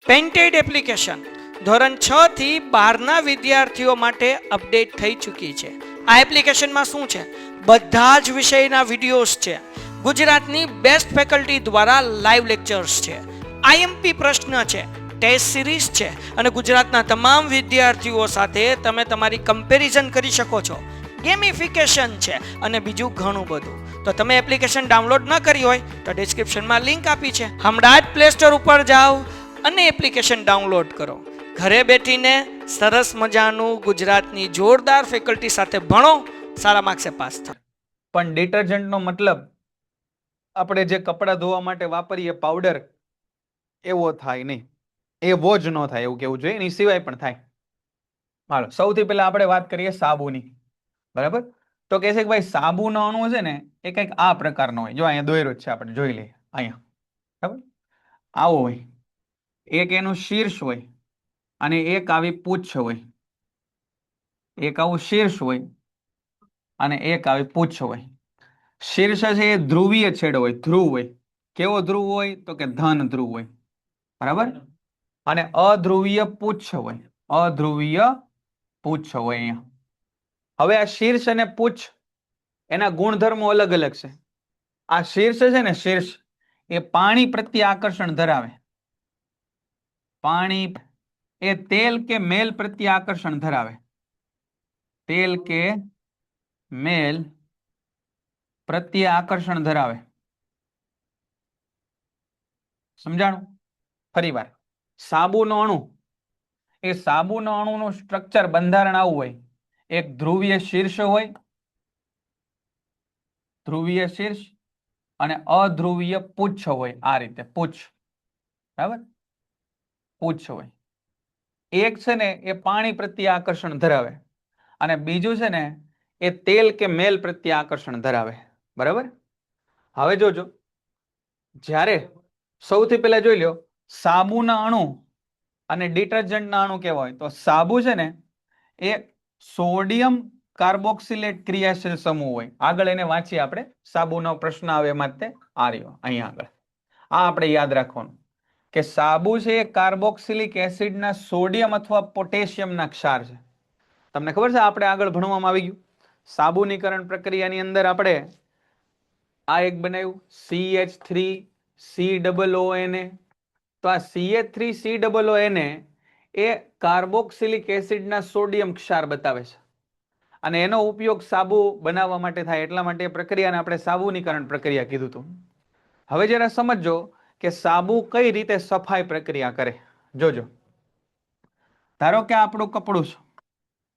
Painted application ધોરણ 6 થી 12ના વિદ્યાર્થીઓ માટે અપડેટ થઈ ચૂકી છે. આ એપ્લિકેશનમાં શું છે? બધા જ વિષયના વિડીયોઝ છે. ગુજરાતની બેસ્ટ ફેકલ્ટી દ્વારા લાઈવ લેક્ચર્સ છે. આઈએમપી પ્રશ્ન છે, ટેસ્ટ સિરીઝ છે અને ગુજરાતના તમામ વિદ્યાર્થીઓ સાથે તમે તમારી કમ્પેરિઝન કરી શકો છો. ગેમિફિકેશન છે અને બીજું ઘણું બધું. તો તમે એપ્લિકેશન ડાઉનલોડ ન કરી હોય તો ડિસ્ક્રિપ્શનમાં લિંક આપી છે. હમણાં જ પ્લે સ્ટોર ઉપર જાઓ અને એપ્લિકેશન ડાઉનલોડ કરો. ઘરે બેઠીને સરસ મજાનું ગુજરાતની જોરદાર ફેકલ્ટી સાથે ભણો, સારા માર્ક્સે પાસ થાઓ. પણ ડિટર્જન્ટનો મતલબ આપણે જે કપડાં ધોવા માટે વાપરીએ પાવડર એવો થાય નહીં, એવો જ ન થાય એવું કેવું જોઈએ. એની સિવાય પણ થાય. હાલો, સૌથી પહેલા આપણે વાત કરીએ સાબુની. બરાબર? તો કહે છે કે ભાઈ સાબુનો અણુ છે ને એ કંઈક આ પ્રકારનો હોય. જો અહીંયા દોર્યો જ છે, આપણે જોઈ લઈએ. અહીંયા બરાબર આવો હોય. એક એનું શીર્ષ હોય અને એક આવી પૂંછ હોય. એક આવું શીર્ષ હોય અને એક આવી પૂંછ હોય. શીર્ષ છે એ ધ્રુવીય છેડો હોય, ધ્રુવ હોય. કેવો ધ્રુવ હોય? તો કે ધન ધ્રુવ હોય. બરાબર? અને અધ્રુવીય પૂંછ હોય. અધ્રુવીય પૂંછ હોય અહીંયા. હવે આ શીર્ષ અને પૂંછ એના ગુણધર્મો અલગ અલગ છે. આ શીર્ષ છે ને, શીર્ષ એ પાણી પ્રત્યે આકર્ષણ ધરાવે. પાણી એ તેલ કે મેલ પ્રત્યે આકર્ષણ ધરાવે. તેલ કે મેલ પ્રત્યે આકર્ષણ ધરાવે. સમજાણું? ફરી વાર, સાબુનો અણુ એ સાબુનો અણુનું સ્ટ્રક્ચર, બંધારણ આવું હોય. એક ધ્રુવીય શીર્ષ હોય, ધ્રુવીય શીર્ષ અને અધ્રુવીય પૂંછ હોય. આ રીતે પૂંછ. બરાબર? પૂંછ હોય. એક છે ને એ પાણી પ્રત્યે આકર્ષણ ધરાવે અને બીજું છે ને એ તેલ કે મેલ પ્રત્યે આકર્ષણ ધરાવે. બરાબર? હવે જોજો, જ્યારે સૌથી પહેલા જોઈ લો સાબુના અણુ અને ડિટર્જન્ટના અણુ કેવા હોય. તો સાબુ છે ને એ સોડિયમ કાર્બોક્સિલેટ ક્રિયાશીલ સમૂહ હોય. આગળ એને વાંચીએ આપણે. સાબુનો પ્રશ્ન આવે એમાં તે આ રહ્યો અહીંયા આગળ. આ આપણે યાદ રાખવાનું કે સાબુ છે એ કાર્બોક્સિલિક એસિડના સોડિયમ અથવા પોટેશિયમના ક્ષાર છે. તમને ખબર છે આપણે આગળ ભણવામાં આવી ગયું. સાબુનીકરણ પ્રક્રિયાની અંદર આપણે આ એક બનાવ્યું CH3COONA. તો આ CH3COONA એ કાર્બોક્સિલિક એસિડના સોડિયમ ક્ષાર બતાવે છે અને એનો ઉપયોગ સાબુ બનાવવા માટે થાય. એટલા માટે એ પ્રક્રિયાને આપણે સાબુનીકરણ પ્રક્રિયા કીધું હતું. હવે જરા સમજો કે સાબુ કઈ રીતે સફાઈ પ્રક્રિયા કરે. જોજો, ધારો કે આપણું કપડું છે,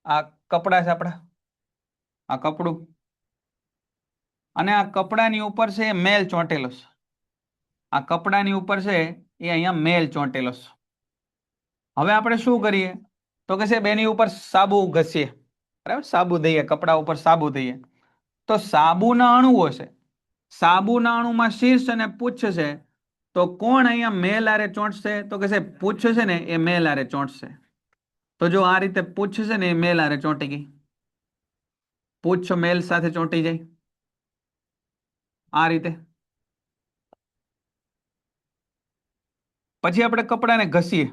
આ કપડા છે આપણા, આ કપડું, અને આ કપડાની ઉપર છે એ મેલ ચોંટેલો છે. આ કપડાની ઉપર છે એ અહીંયા મેલ ચોંટેલો છે. હવે આપણે શું કરીએ તો કે સાહેબ એની ઉપર સાબુ ઘસીએ. બરાબર? સાબુ દઈએ, કપડા ઉપર સાબુ દઈએ. તો સાબુના અણુઓ છે, સાબુના અણુમાં શીર્ષ અને પૂંછ છે. તો કોણ અહીંયા મેલ આરે ચોંટશે? તો કે સાહેબ પૂંછ છે ને એ મેલ આરે ચોંટશે. તો જો આ રીતે પૂંછ છે ને એ મેલ આરે ચોંટી ગઈ. પૂંછ મેલ સાથે ચોંટી જાય આ રીતે. પછી આપણે કપડાને ઘસીએ.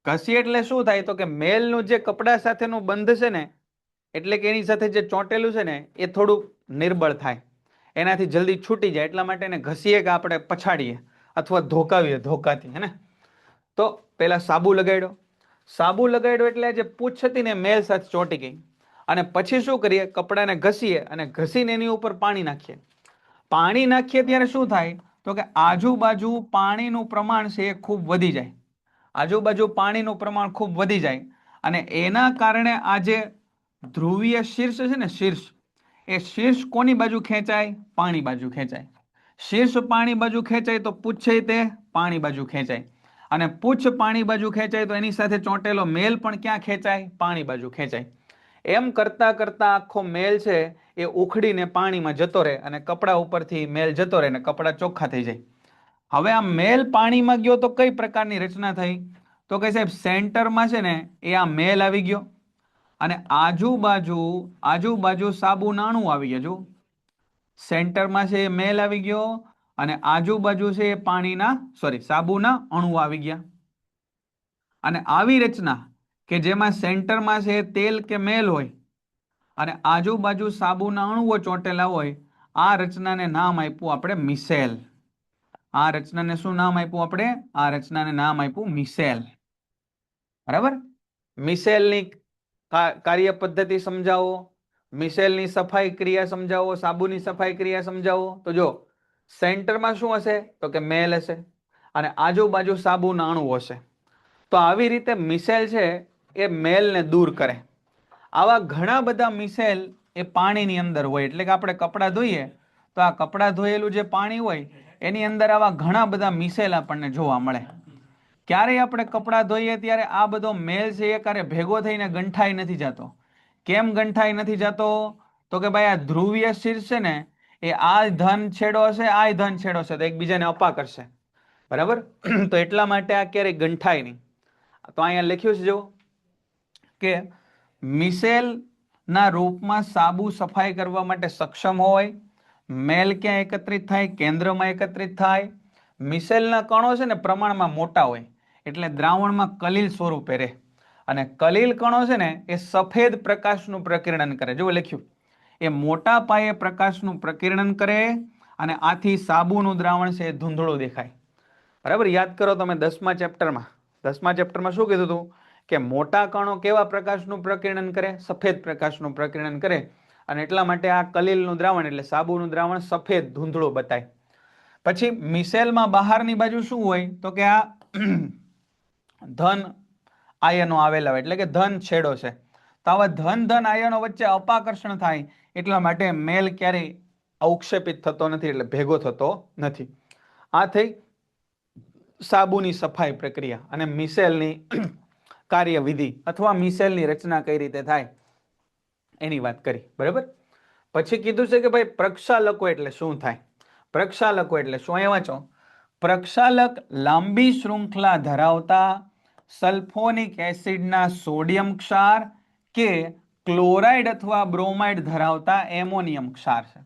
ઘસીએ એટલે શું થાય? તો કે મેલનું જે કપડા સાથેનું બંધ છે ને, એટલે કે એની સાથે જે ચોંટેલું છે ને એ થોડું નિર્બળ થાય, એનાથી જલ્દી છૂટી જાય. એટલા માટે એને ઘસીએ કે આપણે પછાડીએ અથવા ધોકાવીએ, ધોકાથી. હે ને? તો પેલા સાબુ લગાડ્યો. સાબુ લગાડ્યો એટલે જે પૂંછ હતી ને મેલ સાથે ચોંટી ગઈ. અને પછી શું કરીએ? કપડાને ઘસીએ અને ઘસીને એની ઉપર પાણી નાખીએ. પાણી નાખીએ ત્યારે શું થાય? તો કે આજુબાજુ પાણીનું પ્રમાણ છે એ ખૂબ વધી જાય. આજુબાજુ પાણીનું પ્રમાણ ખૂબ વધી જાય અને એના કારણે આ જે ધ્રુવીય શીર્ષ છે ને, શીર્ષ, એ શીર્ષ કોની બાજુ ખેંચાય? પાણી બાજુ ખેંચાય. શીર્ષ પાણી બાજુ ખેંચાય તો પૂંછ તે પાણી બાજુ ખેંચાય. અને પૂંછ પાણી બાજુ ખેંચાય તો એની સાથે ચોંટેલો મેલ પણ ક્યાં ખેંચાય? પાણી બાજુ ખેંચાય. એમ કરતા કરતા આખો મેલ છે એ ઉખડીને પાણીમાં જતો રહે અને કપડા ઉપરથી મેલ જતો રહે અને કપડા ચોખ્ખા થઈ જાય. હવે આ મેલ પાણીમાં ગયો તો કઈ પ્રકારની રચના થઈ? તો કે સાહેબ સેન્ટરમાં છે ને એ આ મેલ આવી ગયો અને આજુબાજુ સાબુ નાણું આવી ગયું. જો સેન્ટરમાં છે એ મેલ આવી ગયો અને આજુબાજુ છે એ પાણીના સાબુના અણુ આવી ગયા. અને આવી રચના કે જેમાં સેન્ટરમાં છે તેલ કે મેલ હોય અને આજુબાજુ સાબુના અણુઓ ચોંટેલા હોય, આ રચનાને નામ આપ્યું આપણે મિસેલ. આ રચનાને શું નામ આપ્યું આપણે? આ રચનાને નામ આપ્યું મિસેલ. બરાબર? મિસેલની કાર્ય પદ્ધતિ સમજાવો, મિસેલની સફાઈ ક્રિયા સમજાવો, સાબુની સફાઈ ક્રિયા સમજાવો. તો જો સેન્ટરમાં શું હશે? તો કે મેલ હશે અને આજુબાજુ સાબુના અણુ હશે. તો આવી રીતે મિસેલ છે એ મેલને દૂર કરે. આવા ઘણા બધા મિસેલ એ પાણીની અંદર હોય. એટલે કે આપણે કપડાં ધોઈએ તો આ કપડાં ધોયેલું જે પાણી હોય એની અંદર આવા ઘણા બધા મિસેલ આપણને જોવા મળે. ક્યારેય આપણે કપડાં ધોઈએ ત્યારે આ બધો મેલ છે એ ક્યારે ભેગો થઈને ગંઠાઈ નથી જતો. કેમ ગંઠાઈ નથી જતો? તો કે ભાઈ આ ધ્રુવીય શીર્ષ છે ને એ આ ધન છેડો હશે, આ ધન છેડો હશે તો એકબીજાને અપા કરશે. બરાબર? તો એટલા માટે આ ક્યારેય ગંઠાય નહીં. તો અહીંયા લખ્યું છે જો કે મિસેલ ના રૂપમાં સાબુ સફાઈ કરવા માટે સક્ષમ હોય. મેલ ક્યાં એકત્રિત થાય? કેન્દ્રમાં એકત્રિત થાય. મિસેલના કણો છે ને પ્રમાણમાં મોટા હોય એટલે દ્રાવણમાં કલીલ સ્વરૂપે રહે અને કલીલ કણો છે ને એ સફેદ પ્રકાશનું પ્રકીર્ણન કરે. જો લખ્યું એ મોટા પાયે પ્રકાશનું પ્રકીર્ણન કરે અને આથી સાબુનું દ્રાવણ છે એ ધૂંધળું દેખાય. બરાબર? યાદ કરો તમે 10મા ચેપ્ટરમાં શું કીધું હતું કે મોટા કણો કેવા પ્રકાશનું પ્રકીર્ણન કરે? સફેદ પ્રકાશનું પ્રકીર્ણન કરે અને એટલા માટે આ કલીલનું દ્રાવણ એટલે સાબુનું દ્રાવણ સફેદ ધૂંધળું બતાય. પછી મિસેલમાં બહારની બાજુ શું હોય? તો કે આ ધન આયનો આવેલા હોય એટલે કે ધન છેડો છે. તો આવા ધન આયનો વચ્ચે અપાકર્ષણ થાય એટલા માટે મેલ ક્યારેય અવક્ષેપિત થતો નથી એટલે ભેગો થતો નથી. આ થઈ સાબુની સફાઈ પ્રક્રિયા અને મિસેલની કાર્યવિધિ અથવા મિસેલની રચના કઈ રીતે થાય એની વાત કરી. બરાબર? પછી કીધું છે કે ભાઈ પ્રક્ષાલકો એટલે શું થાય? પ્રક્ષાલકો એટલે શું? અહીંયા વાંચો. પ્રક્ષાલક લાંબી શૃંખલા ધરાવતા સલ્ફોનિક એસિડના સોડિયમ ક્ષાર કે ક્લોરાઇડ અથવા બ્રોમાઇડ ધરાવતા એમોનિયમ ક્ષાર છે.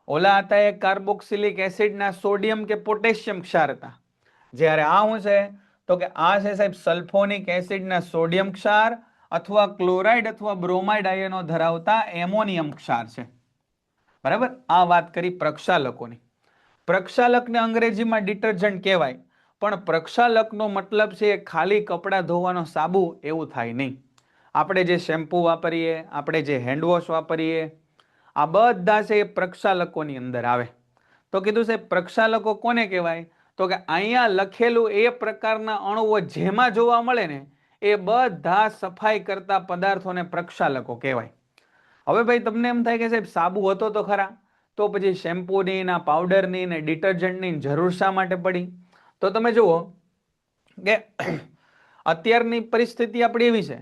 ઓલા હતા એ કાર્બોક્સિલિક એસિડના સોડિયમ કે પોટેશિયમ ક્ષાર હતા. જ્યારે આ શું છે? તો કે આ છે સાહેબ સલ્ફોનિક એસિડના સોડિયમ ક્ષાર અથવા ક્લોરાઇડ અથવા બ્રોમાઇડ આયનો ધરાવતા એમોનિયમ ક્ષાર છે. બરાબર? આ વાત કરી પ્રક્ષાલકોની. પ્રક્ષાલકને અંગ્રેજીમાં ડિટર્જન્ટ કહેવાય પણ પ્રક્ષાલકનો મતલબ છે ખાલી કપડાં ધોવાનો સાબુ એવું થાય નહીં. આપણે જે શેમ્પુ વાપરીએ, આપણે જે હેન્ડવોશ વાપરીએ, આ બધા છે એ પ્રક્ષાલકોની અંદર આવે. તો કીધું છે પ્રક્ષાલકો કોને કહેવાય? તો કે અહીંયા લખેલું એ પ્રકારના અણુઓ જેમાં જોવા મળે ને એ બધા સફાઈ કરતા પદાર્થોને પ્રક્ષાલકો કહેવાય. હવે ભાઈ તમને એમ થાય કે સાહેબ સાબુ હતો તો ખરા, તો પછી શેમ્પૂની ના પાવડરની ને ડિટર્જન્ટની જરૂર શા માટે પડી? તો તમે જુઓ કે અત્યારની પરિસ્થિતિ આપણી એવી છે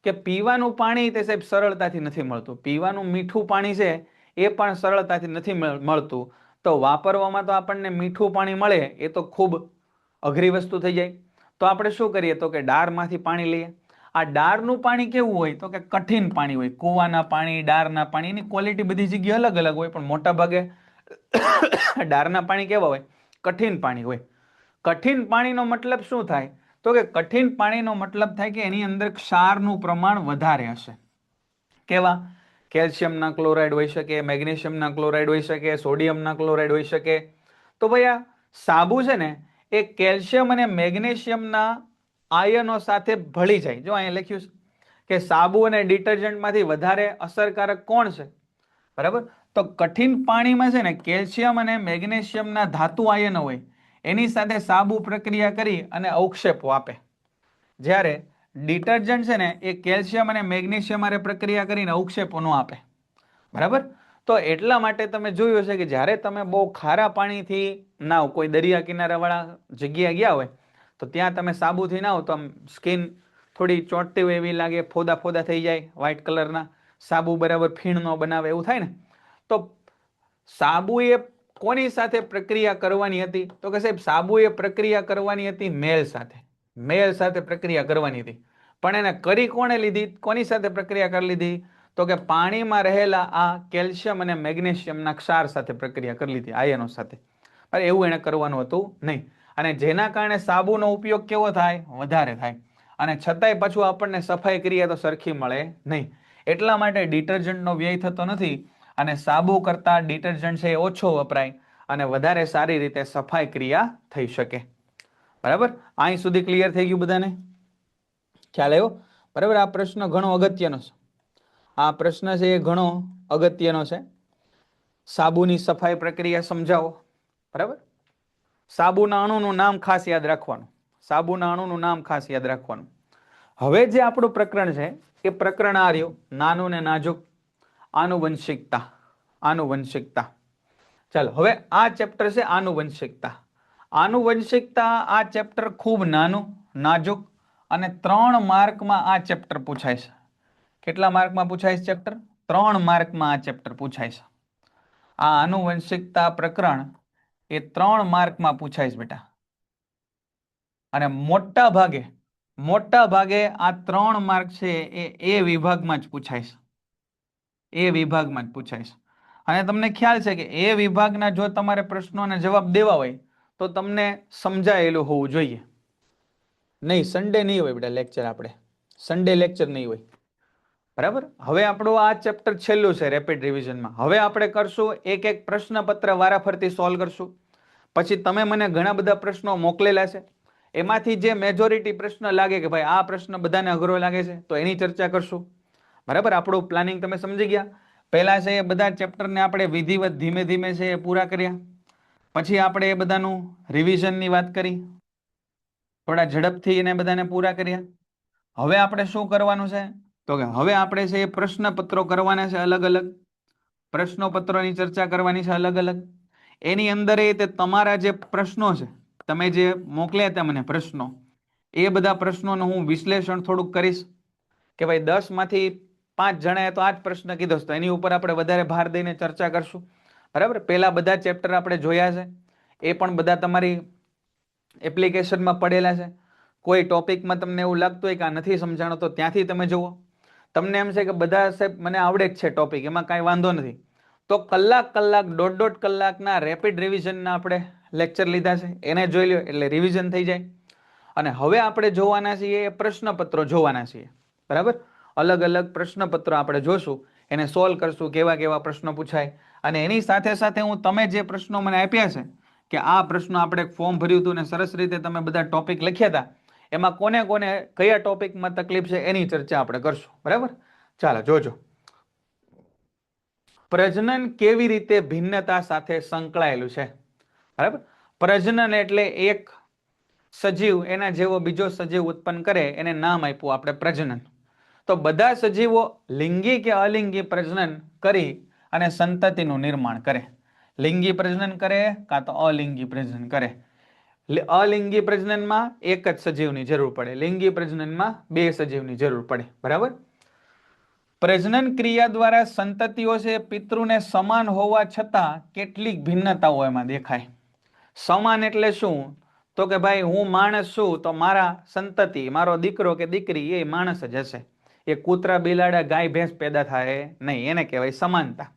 કે પીવાનું પાણી તે સાહેબ સરળતાથી નથી મળતું. પીવાનું મીઠું પાણી છે એ પણ સરળતાથી નથી મળતું. તો વાપરવામાં તો આપણને મીઠું પાણી મળે એ તો ખૂબ અઘરી વસ્તુ થઈ જાય. તો આપણે શું કરીએ? તો કે ડારમાંથી પાણી લઈએ. આ ડારનું પાણી કેવું હોય? તો કે કઠિન પાણી હોય. કૂવાના પાણી, ડારના પાણી, એની ક્વોલિટી બધી જગ્યાએ અલગ અલગ હોય પણ મોટા ભાગે ડારના પાણી કેવા હોય? કઠિન પાણી હોય. કઠિન પાણીનો મતલબ શું થાય? તો કે કઠિન પાણીનો મતલબ થાય કે એની અંદર ક્ષારનું પ્રમાણ વધારે હશે. કેવા? કેલ્શિયમના ક્લોરાઇડ હોઈ શકે, મેગ્નેશિયમના ક્લોરાઇડ હોઈ શકે, સોડિયમના ક્લોરાઇડ હોઈ શકે. તો ભાઈ આ સાબુ છે ને એ કેલ્શિયમ અને મેગ્નેશિયમના આયનો સાથે ભળી જાય. જો અહીંયા લખ્યું છે કે સાબુ અને ડિટર્જન્ટમાંથી વધારે અસરકારક કોણ છે? બરાબર? તો કઠિન પાણીમાં છે ને કેલ્શિયમ અને મેગ્નેશિયમના ધાતુ આયનો હોય એની સાથે સાબુ પ્રક્રિયા કરી અને અવક્ષેપો આપે. જ્યારે ડિટર્જન્ટ છે ને એ કેલ્શિયમ અને મેગ્નેશિયમ હારે પ્રક્રિયા કરીને અવક્ષેપો ન આપે. બરાબર? તો એટલા માટે તમે જોયું હશે કે જ્યારે તમે બહુ ખારા પાણીથી નાવ, કોઈ દરિયા કિનારાવાળા જગ્યાએ ગયા હોય તો ત્યાં તમે સાબુથી નાવ તો આમ સ્કિન થોડી ચોંટતી હોય એવી લાગે, ફોદા ફોદા થઈ જાય વ્હાઇટ કલરના. સાબુ બરાબર ફીણ ન બનાવે એવું થાય ને. તો સાબુએ કોની સાથે પ્રક્રિયા કરવાની હતી? તો કે સાહેબ સાબુએ પ્રક્રિયા કરવાની હતી મેલ સાથે. મેલ સાથે પ્રક્રિયા કરવાની હતી પણ એને કરી કોણે લીધી? કોની સાથે પ્રક્રિયા કરી લીધી? તો કે પાણીમાં રહેલા આ કેલ્શિયમ અને મેગ્નેશિયમના ક્ષાર સાથે પ્રક્રિયા કરી લીધી, આયનો સાથે. અરે એવું એને કરવાનું હતું નહીં. અને જેના કારણે સાબુનો ઉપયોગ કેવો થાય? વધારે થાય. અને છતાંય પાછું આપણને સફાઈ ક્રિયા તો સરખી મળે નહીં. એટલા માટે ડિટર્જન્ટનો વ્યય થતો નથી અને સાબુ કરતાં ડિટર્જન્ટ છે એ ઓછો વપરાય અને વધારે સારી રીતે સફાઈ ક્રિયા થઈ શકે. બરાબર? અહીં સુધી ક્લિયર થઈ ગયું બધાને? ખ્યાલ આવ્યો? બરાબર? આ પ્રશ્ન ઘણો અગત્યનો છે. આ પ્રશ્ન છે એ ઘણો અગત્યનો છે. સાબુની સફાઈ પ્રક્રિયા સમજાવો. બરાબર? સાબુના અણુનું નામ ખાસ યાદ રાખવાનું. સાબુના અણુનું નામ ખાસ યાદ રાખવાનું. હવે જે આપણું પ્રકરણ છે એ પ્રકરણ આ રહ્યું, નાનું ને નાજુક, આનુવંશિકતા. આનુવંશિકતા. ચાલો હવે આ ચેપ્ટર છે આનુવંશિકતા. આનુવંશિકતા આ ચેપ્ટર ખૂબ નાનું, નાજુક અને 3 માર્કમાં આ ચેપ્ટર પૂછાય છે. કેટલા માર્કમાં પૂછાય છે ચેપ્ટર? 3 માર્કમાં આ ચેપ્ટર પૂછાય છે. આ આનુવંશિકતા પ્રકરણ એ 3 માર્કમાં પૂછાય છે બેટા. અને મોટા ભાગે આ 3 માર્ક છે એ વિભાગમાં જ પૂછાય છે. એ વિભાગમાં જ પૂછાય છે. અને તમને ખ્યાલ છે કે એ વિભાગના જો તમારે પ્રશ્નોના જવાબ દેવા હોય તો તમને સમજાયેલું હોવું જોઈએ. નહીં, સન્ડે નહીં હોય બેટા લેક્ચર. આપણે સન્ડે લેક્ચર નહીં હોય. બરાબર? હવે આપણું આ ચેપ્ટર છેલ્લું છે રેપિડ રિવિઝનમાં. હવે આપણે કરશું એક એક પ્રશ્નપત્ર વારાફરતી સોલ્વ કરશું. પછી તમે મને ઘણા બધા પ્રશ્નો મોકલેલા છે, એમાંથી જે મેજોરિટી પ્રશ્ન લાગે કે ભાઈ આ પ્રશ્ન બધાને અઘરો લાગે છે તો એની ચર્ચા કરશું. બરાબર? આપણું પ્લાનિંગ તમે સમજી ગયા. પહેલા છે એ બધા ચેપ્ટરને આપણે વિધિવત ધીમે ધીમે છે એ પૂરા કર્યા. પછી આપણે એ બધાનું રિવિઝનની વાત કરી, થોડા ઝડપથી એને બધાને પૂરા કર્યા. હવે આપણે શું કરવાનું છે તો કે હવે આપણે છે એ પ્રશ્નપત્રો કરવાના છે અલગ અલગ. પ્રશ્નોપત્રોની ચર્ચા કરવાની છે અલગ અલગ. એની અંદર એ તે તમારા જે પ્રશ્નો છે, તમે જે મોકલ્યા હતા મને પ્રશ્નો, એ બધા પ્રશ્નોનું હું વિશ્લેષણ થોડુંક કરીશ કે ભાઈ 10 માંથી 5 જણાએ તો આ જ પ્રશ્ન કીધો તો એની ઉપર આપણે વધારે ભાર દઈને ચર્ચા કરશું. બરાબર? પહેલા બધા ચેપ્ટર આપણે જોયા છે, એ પણ બધા તમારી એપ્લિકેશનમાં પડેલા છે. કોઈ ટોપિકમાં તમને એવું લાગતું હોય કે આ નથી સમજાણો તો ત્યાંથી તમે જુઓ. તમને એમ છે કે બધા સાહેબ મને આવડે જ છે ટોપિક, એમાં કાંઈ વાંધો નથી, તો કલાક 1.5 કલાકના રેપિડ રિવિઝનના આપણે લેક્ચર લીધા છે, એને જોઈ લો એટલે રિવિઝન થઈ જાય. અને હવે આપણે જોવાના છીએ એ પ્રશ્નપત્રો જોવાના છીએ. બરાબર? અલગ અલગ પ્રશ્નપત્રો આપણે જોશું, એને સોલ્વ કરશું, કેવા કેવા પ્રશ્નો પૂછાય. અને એની સાથે સાથે હું તમે જે પ્રશ્નો મને આપ્યા છે કે આ પ્રશ્નો આપણે ફોર્મ ભર્યું હતું ને સરસ રીતે તમે બધા ટોપિક લખ્યા હતા, એમાં કોને કોને કયા ટોપિકમાં તકલીફ છે એની ચર્ચા આપણે કરશું. બરાબર? ચાલો જોજો. પ્રજનન કેવી રીતે ભિન્નતા સાથે સંકળાયેલું છે. બરાબર? પ્રજનન એટલે એક સજીવ એના જેવો બીજો સજીવ ઉત્પન્ન કરે, એને નામ આપ્યું આપણે પ્રજનન. તો બધા સજીવો લિંગી કે અલિંગી પ્રજનન કરી અને સંતતિનું નિર્માણ કરે. લિંગી પ્રજનન કરે કાં તો અલિંગી પ્રજનન કરે. અલિંગી પ્રજનનમાં એક જ સજીવની જરૂર પડે, લિંગી પ્રજનનમાં 2 સજીવની જરૂર પડે. બરાબર? પ્રજનન ક્રિયા દ્વારા સંતતિઓ છે પિતૃને સમાન હોવા છતાં કેટલીક ભિન્નતાઓ એમાં દેખાય. સમાન એટલે શું? તો કે ભાઈ હું માણસ છું તો મારા સંતતિ, મારો દીકરો કે દીકરી એ માણસ જ હશે. એ કૂતરા, બિલાડા, ગાય, ભેંસ પેદા થાય નહીં, એને કહેવાય સમાનતા.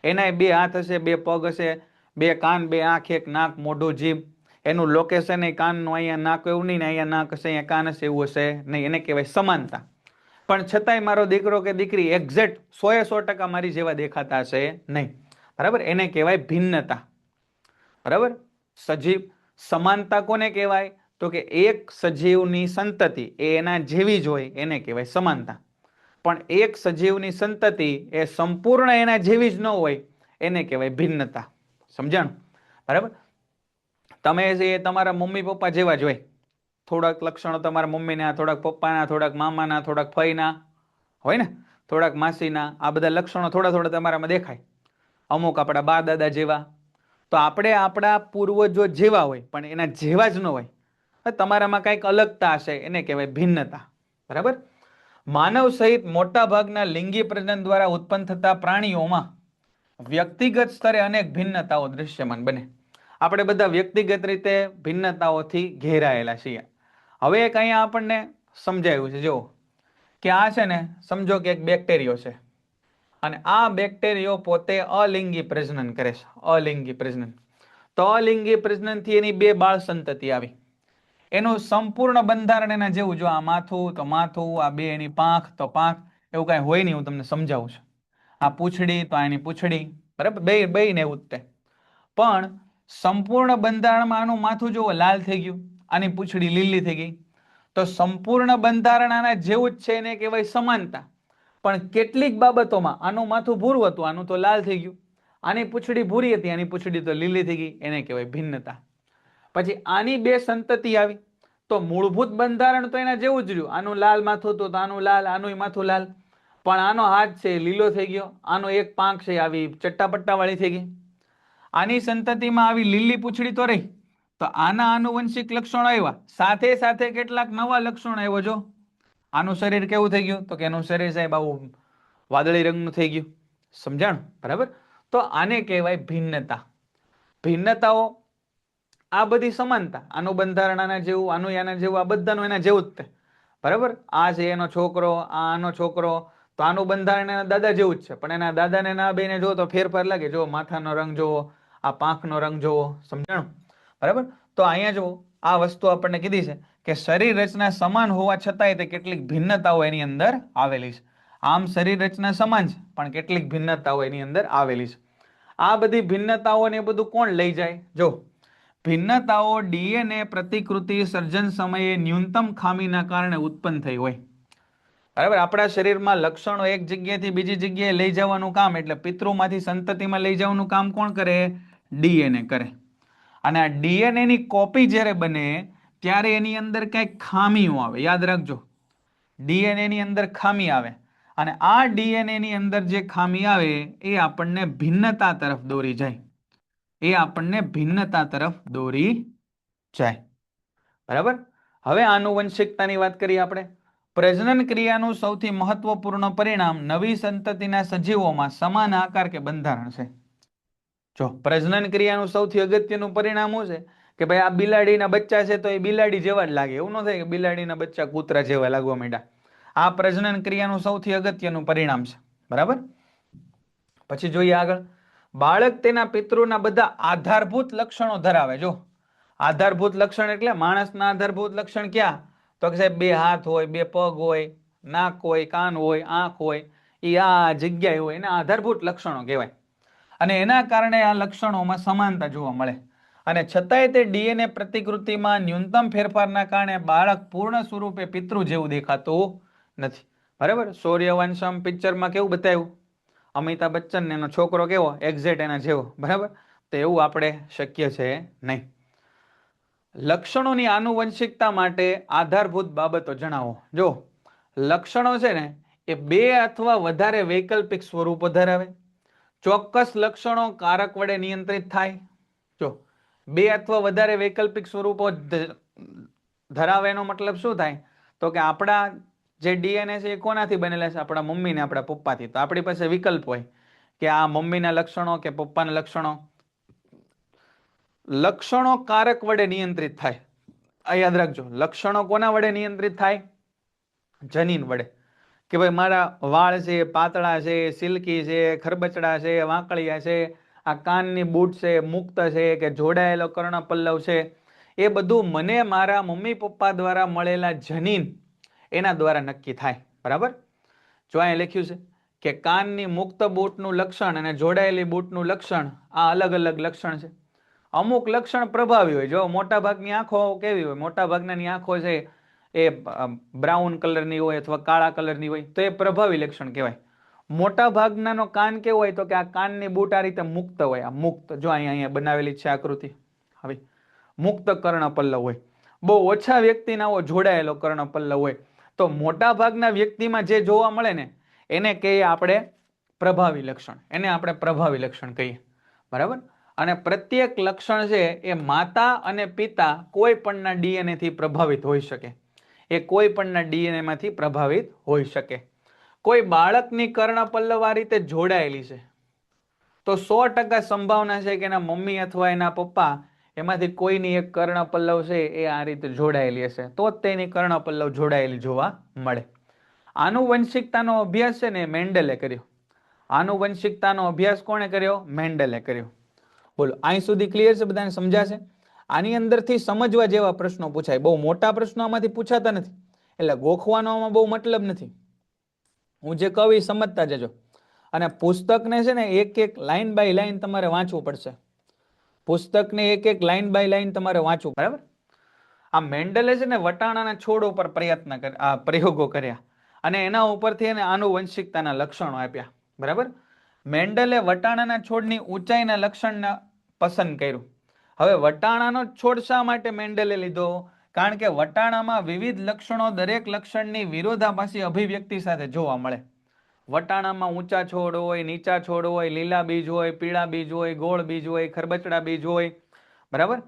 એના 2 હાથ હશે, 2 પગ હશે, 2 કાન, 2 આંખ, 1 નાક, મોઢું, જીભ. એનું લોકેશન એ કાનનું અહીંયા નાક એવું નહીં ને અહીંયા નાક હશે, અહીંયા કાન હશે એવું હશે નહીં, એને કહેવાય સમાનતા. પણ છતાંય મારો દીકરો કે દીકરી એક્ઝેક્ટ 100% મારી જેવા દેખાતા હશે નહીં. બરાબર? એને કહેવાય ભિન્નતા. બરાબર? સજીવ સમાનતા કોને કહેવાય? તો કે એક સજીવની સંતતિ એ એના જેવી જ હોય એને કહેવાય સમાનતા. પણ એક સજીવની સંતતિ એ સંપૂર્ણ એના જેવી જ ન હોય એને કહેવાય ભિન્નતા. સમજાણું? બરાબર? તમે એ તમારા મમ્મી પપ્પા જેવા જ હોય, થોડાક લક્ષણો તમારા મમ્મીના, થોડાક પપ્પાના, થોડાક મામાના, થોડાક ફઈના હોય ને, થોડાક માસીના, આ બધા લક્ષણો થોડા થોડા તમારામાં દેખાય. અમુક આપણા બા દાદા જેવા. તો આપણે આપણા પૂર્વજો જેવા હોય પણ એના જેવા જ ન હોય, તમારામાં કંઈક અલગતા હશે, એને કહેવાય ભિન્નતા. બરાબર? માનવ સહિત મોટા ભાગના લિંગી પ્રજનન દ્વારા ઉત્પન્ન થતા પ્રાણીઓમાં વ્યક્તિગત સ્તરે અનેક ભિન્નતાઓ દૃશ્યમાન બને. આપણે બધા વ્યક્તિગત રીતે ભિન્નતાઓથી ઘેરાયેલા છીએ. હવે એક અહીંયા આપણને સમજાયું છે, જો કે આ છે ને, સમજો કે એક બેક્ટેરિયો છે અને આ બેક્ટેરિયો પોતે અલિંગી પ્રજનન કરે છે. અલિંગી પ્રજનન. તો અલિંગી પ્રજનનથી એની 2 બાળ સંતતિ આવી. એનું સંપૂર્ણ બંધારણ એના જેવું, જો આ માથું તો માથું, આ 2 એની પાંખ તો પાંખ, એવું કાંઈ હોય નહીં. હું તમને સમજાવું છું. આ પૂંછડી તો આ એની પૂંછડી, બરાબર, બે ને એવું જ તે. પણ સંપૂર્ણ બંધારણમાં આનું માથું જુઓ લાલ થઈ ગયું, આની પૂંછડી લીલી થઈ ગઈ. તો સંપૂર્ણ બંધારણ આના જેવું જ છે, એને કહેવાય સમાનતા. પણ કેટલીક બાબતોમાં આનું માથું ભૂરું હતું, આનું તો લાલ થઈ ગયું. આની પૂંછડી ભૂરી હતી, આની પૂંછડી તો લીલી થઈ ગઈ, એને કહેવાય ભિન્નતા. પછી આની 2 સંતતિ આવી, તો મૂળભૂત બંધારણ તો એના જેવું જ રહ્યું. આનું લાલ માથું હતું તો આનું લાલ, આનું માથું લાલ. પણ આનો હાથ છે લીલો થઈ ગયો, આનો એક પાંખ છે આવી ચટ્ટાપટ્ટા વાળી થઈ ગઈ. આની સંતતિમાં આવી લીલી પૂંછડી તો રહી, તો આના આનુવંશિક લક્ષણો આવ્યા, સાથે સાથે કેટલાક નવા લક્ષણો આવ્યો. જો આનું શરીર કેવું થઈ ગયું, તો કે એનું શરીર સાહેબ આવું વાદળી રંગનું થઈ ગયું. સમજાણું? બરાબર. તો આને કહેવાય ભિન્નતા. ભિન્નતાઓ આ બધી સમાનતા, આનું બંધારણ આના જેવું, આનું આના જેવું, આ બધાનું એના જેવું જ તે. બરાબર. આ છે એનો છોકરો, આ આનો છોકરો, તો આનું બંધારણ એના દાદા જેવું જ છે. પણ એના દાદાને ના બેને જો તો ફેરફાર લાગે. જો માથાનો રંગ જોવો, આ પાંખનો રંગ જોવો. સમજાણું? બરાબર. તો અહીંયા જો આ વસ્તુ આપણને કીધી છે કે શરીર રચના સમાન હોવા છતાંય તે કેટલીક ભિન્નતાઓ એની અંદર આવેલી છે. આમ શરીર રચના સમાન છે, પણ કેટલીક ભિન્નતાઓ એની અંદર આવેલી છે. આ બધી ભિન્નતાઓને એ બધું કોણ લઈ જાય? જો ભિન્નતાઓ ડીએનએ પ્રતિકૃતિ સર્જન સમયે ન્યૂનતમ ખામીના કારણે ઉત્પન્ન થઈ હોય. બરાબર. આપણા શરીરમાં લક્ષણો એક જગ્યાએથી બીજી જગ્યાએ લઈ જવાનું કામ, એટલે પિતૃમાંથી સંતતિમાં લઈ જવાનું કામ કોણ કરે? ડીએનએ કરે. અને આ ડીએનએ ની કોપી જ્યારે બને ત્યારે એની અંદર કંઈક ખામીઓ આવે. યાદ રાખજો, ડીએનએ ની અંદર ખામી આવે, અને આ ડીએનએ ની અંદર જે ખામી આવે એ આપણને ભિન્નતા તરફ દોરી જાય. એ આપણને ભિન્નતા તરફ દોરી જાય. બરાબર. હવે આનુવંશિકતાની વાત કરીએ આપણે. પ્રજનન ક્રિયાનું સૌથી મહત્વપૂર્ણ પરિણામ નવી સંતતિના સજીવોમાં સમાન આકાર કે બંધારણ છે. જો પ્રજનન ક્રિયાનું સૌથી અગત્યનું પરિણામ શું છે કે ભાઈ આ બિલાડીના બચ્ચા છે તો એ બિલાડી જેવા જ લાગે. એવું ન થાય કે બિલાડીના બચ્ચા કૂતરા જેવા લાગવા માંડ્યા. આ પ્રજનન ક્રિયાનું સૌથી અગત્યનું પરિણામ છે. બરાબર. પછી જોઈએ આગળ. બાળક તેના પિતૃના બધા આધારભૂત લક્ષણો ધરાવે. જો આધારભૂત લક્ષણ એટલે માણસના આધારભૂત લક્ષણ ક્યાં? તો કે સાહેબ 2 હાથ હોય, 2 પગ હોય, નાક હોય, કાન હોય, આંખ હોય, એ આ જગ્યાએ હોય, એના આધારભૂત લક્ષણો કહેવાય. અને એના કારણે આ લક્ષણોમાં સમાનતા જોવા મળે. અને છતાંય તે ડીએનએ પ્રતિકૃતિમાં ન્યૂનતમ ફેરફારના કારણે બાળક પૂર્ણ સ્વરૂપે પિતૃ જેવું દેખાતું નથી. બરાબર. સૂર્યવંશમ પિક્ચરમાં કેવું બતાવ્યું? અમિતાભ બચ્ચન એનો છોકરો કેવો? એક્ઝેક્ટ એના જેવો. બરાબર. તો એવું આપણે શક્ય છે નહીં. લક્ષણોની આનુવંશિકતા માટે આધારભૂત બાબતો જણાવો. જો લક્ષણો છે ને એ 2 અથવા વધારે વૈકલ્પિક સ્વરૂપો ધરાવે. ચોક્કસ લક્ષણો કારક વડે નિયંત્રિત થાય. જો 2 અથવા વધારે વૈકલ્પિક સ્વરૂપો ધરાવે એનો મતલબ શું થાય? તો કે આપણા જે ડીએનએ છે એ કોનાથી બનેલા છે? આપણા મમ્મી ને આપણા પપ્પાથી. તો આપણી પાસે વિકલ્પ હોય કે આ મમ્મીના લક્ષણો કે પપ્પાના લક્ષણો. લક્ષણો કારક વડે નિયંત્રિત થાય. આ યાદ રાખજો. લક્ષણો કોના વડે નિયંત્રિત થાય? જનીન વડે. કે ભાઈ મારા વાળ છે પાતળા છે, સિલ્કી છે, ખરબચડા છે, વાંકળિયા છે, આ કાનની બૂટ છે, મુક્ત છે કે જોડાયેલો કર્ણપલ્લવ છે, એ બધું મને મારા મમ્મી પપ્પા દ્વારા મળેલા જનીન એના દ્વારા નક્કી થાય. બરાબર. જો અહીં લખ્યું છે કે કાનની મુક્ત બૂટનું લક્ષણ અને જોડાયેલી બૂટનું લક્ષણ આ અલગ અલગ લક્ષણ છે. અમુક લક્ષણ પ્રભાવી હોય. જો મોટા ભાગની આંખો કેવી હોય? મોટા ભાગનાની આંખો છે એ બ્રાઉન કલરની હોય અથવા કાળા કલરની હોય, તો એ પ્રભાવી લક્ષણ કહેવાય. મોટા ભાગનાનો કાન કેવો હોય? તો કે આ કાનની બૂટ આ રીતે મુક્ત હોય. આ મુક્ત જો અહીંયા બનાવેલી છે આકૃતિ, હવે મુક્ત કર્ણપલ્લવ હોય. બહુ ઓછા વ્યક્તિના જોડાયેલો કર્ણપલ્લવ હોય. તો મોટા ભાગના વ્યક્તિમાં જે જોવા મળે ને એને કહીએ આપણે પ્રભાવી લક્ષણ. એને આપણે પ્રભાવી લક્ષણ કહીએ. બરાબર. અને પ્રત્યેક લક્ષણ છે એ માતા અને પિતા કોઈ પણના ડીએનએ થી પ્રભાવિત હોઈ શકે. એ કોઈ પણના ડીએનએ માંથી પ્રભાવિત હોઈ શકે. કોઈ બાળકની કર્ણપલ્લવ આ રીતે જોડાયેલી છે તો 100% સંભાવના છે કે એના મમ્મી અથવા એના પપ્પા એમાંથી કોઈની એક કર્ણપલ્લવ છે એ આ રીતે જોડાયેલી હશે, તો જ તેની કર્ણપલ્લવ જોડાયેલી જોવા મળે. આનુવંશિકતાનો અભ્યાસ છે ને મેન્ડલે કર્યો. આનુવંશિકતાનો અભ્યાસ કોણે કર્યો? મેન્ડલે કર્યો. બોલો અહીં સુધી ક્લિયર છે? બધાને સમજાશે? આની અંદરથી સમજવા જેવા પ્રશ્નો પૂછાય. બહુ મોટા પ્રશ્નો આમાંથી પૂછાતા નથી, એટલે ગોખવાનો આમાં બહુ મતલબ નથી. હું જે કહું એ સમજતા જજો. અને પુસ્તકને છે ને એક એક લાઈન બાય લાઈન તમારે વાંચવું પડશે. પુસ્તકને એક એક લાઈન બાય લાઈન તમારે વાંચવું, બરાબર? આ મેન્ડલે છે ને વટાણાના છોડ ઉપર પ્રયોગો કર્યા અને એના ઉપરથી એને આનુવંશિકતાના લક્ષણો આપ્યા, બરાબર? મેન્ડલે વટાણાના છોડની ઊંચાઈના લક્ષણને પસંદ કર્યું. હવે વટાણાનો છોડ શા માટે મેન્ડલે લીધો? કારણ કે વટાણામાં વિવિધ લક્ષણો દરેક લક્ષણની વિરોધાભાસી અભિવ્યક્તિ સાથે જોવા મળે. વટાણામાં ઊંચા છોડ હોય, નીચા છોડ હોય, લીલા બીજ હોય, પીળા બીજ હોય, ગોળ બીજ હોય, ખરબચડા બીજ હોય, બરાબર?